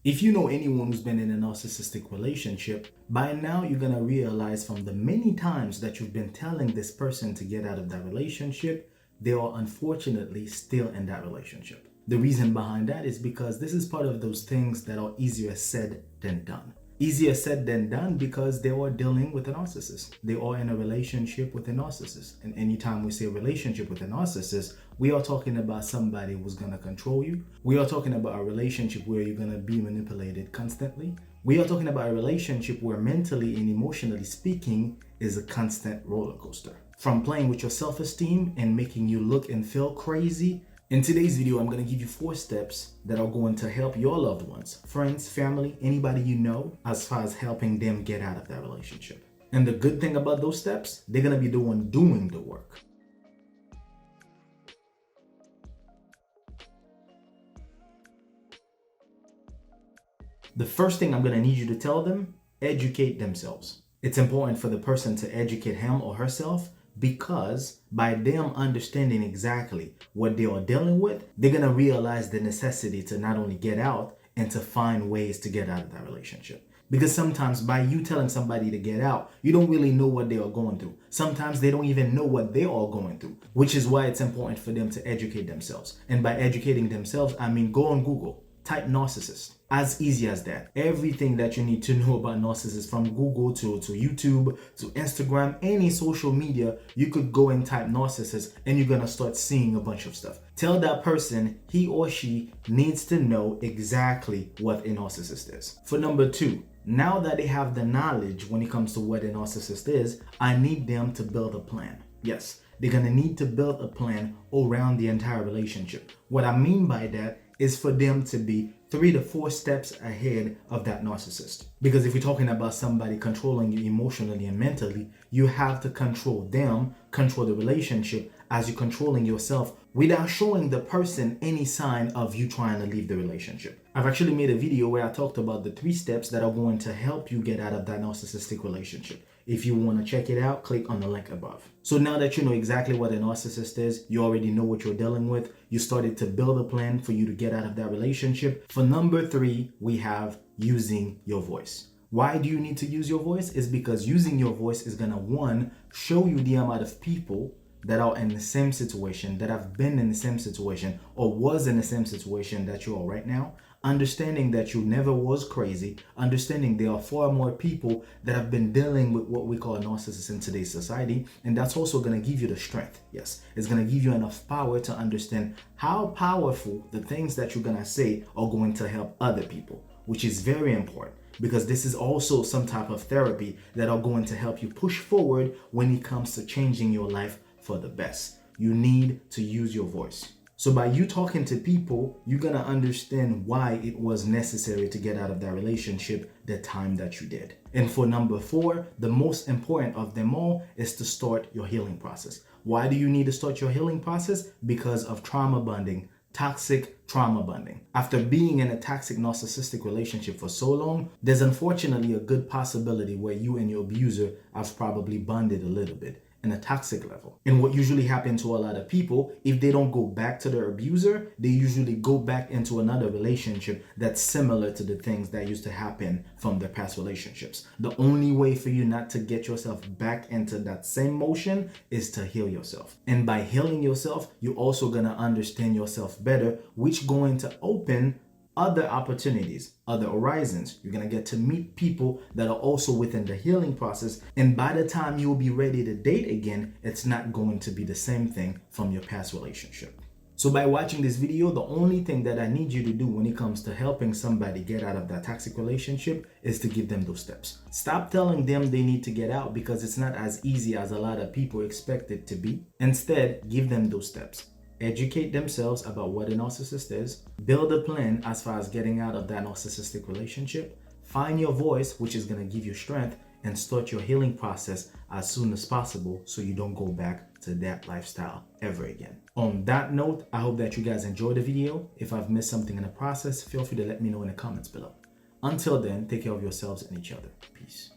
If you know anyone who's been in a narcissistic relationship, by now you're gonna realize from the many times that you've been telling this person to get out of that relationship, they are unfortunately still in that relationship. The reason behind that is because this is part of those things that are easier said than done. Easier said than done because they are dealing with a narcissist. They are in a relationship with a narcissist. And anytime we say relationship with a narcissist, we are talking about somebody who's going to control you. We are talking about a relationship where you're going to be manipulated constantly. We are talking about a relationship where mentally and emotionally speaking is a constant roller coaster. From playing with your self-esteem and making you look and feel crazy. In today's video, I'm going to give you 4 steps that are going to help your loved ones, friends, family, anybody you know, as far as helping them get out of that relationship. And the good thing about those steps, they're going to be doing the work. The first thing I'm going to need you to tell them, educate themselves. It's important for the person to educate him or herself because by them understanding exactly what they are dealing with, they're going to realize the necessity to not only get out and to find ways to get out of that relationship. Because sometimes by you telling somebody to get out, you don't really know what they are going through. Sometimes they don't even know what they are going through, which is why it's important for them to educate themselves. And by educating themselves, I mean go on Google, type narcissist. As easy as that. Everything that you need to know about narcissists, from Google to YouTube to Instagram, any social media, you could go and type narcissist and you're gonna start seeing a bunch of stuff. Tell that person he or she needs to know exactly what a narcissist is. For number 2, now that they have the knowledge when it comes to what a narcissist is, I need them to build a plan. Yes, they're gonna need to build a plan around the entire relationship. What I mean by that is for them to be 3 to 4 steps ahead of that narcissist. Because if you're talking about somebody controlling you emotionally and mentally, you have to control them, control the relationship as you're controlling yourself without showing the person any sign of you trying to leave the relationship. I've actually made a video where I talked about the 3 steps that are going to help you get out of that narcissistic relationship. If you want to check it out, click on the link above. So now that you know exactly what a narcissist is, you already know what you're dealing with, you started to build a plan for you to get out of that relationship. For number 3, we have using your voice. Why do you need to use your voice? Is because using your voice is going to, 1, show you the amount of people that are in the same situation, that have been in the same situation or was in the same situation that you are right now. Understanding that you never was crazy, understanding there are far more people that have been dealing with what we call narcissists in today's society. And that's also going to give you the strength. Yes, it's going to give you enough power to understand how powerful the things that you're going to say are going to help other people, which is very important. Because this is also some type of therapy that are going to help you push forward when it comes to changing your life for the best. You need to use your voice. So by you talking to people, you're going to understand why it was necessary to get out of that relationship the time that you did. And for number 4, the most important of them all is to start your healing process. Why do you need to start your healing process? Because of trauma bonding. Toxic trauma bonding. After being in a toxic narcissistic relationship for so long, there's unfortunately a good possibility where you and your abuser have probably bonded a little bit in a toxic level. And what usually happens to a lot of people, if they don't go back to their abuser, they usually go back into another relationship that's similar to the things that used to happen from their past relationships. The only way for you not to get yourself back into that same motion is to heal yourself. And by healing yourself, you're also gonna understand yourself better, which going to open other opportunities, other horizons. You're going to get to meet people that are also within the healing process. And by the time you will be ready to date again, it's not going to be the same thing from your past relationship. So by watching this video, the only thing that I need you to do when it comes to helping somebody get out of that toxic relationship is to give them those steps. Stop telling them they need to get out because it's not as easy as a lot of people expect it to be. Instead, give them those steps. Educate themselves about what a narcissist is, build a plan as far as getting out of that narcissistic relationship, find your voice, which is going to give you strength, and start your healing process as soon as possible so you don't go back to that lifestyle ever again. On that note, I hope that you guys enjoyed the video. If I've missed something in the process, feel free to let me know in the comments below. Until then, take care of yourselves and each other. Peace.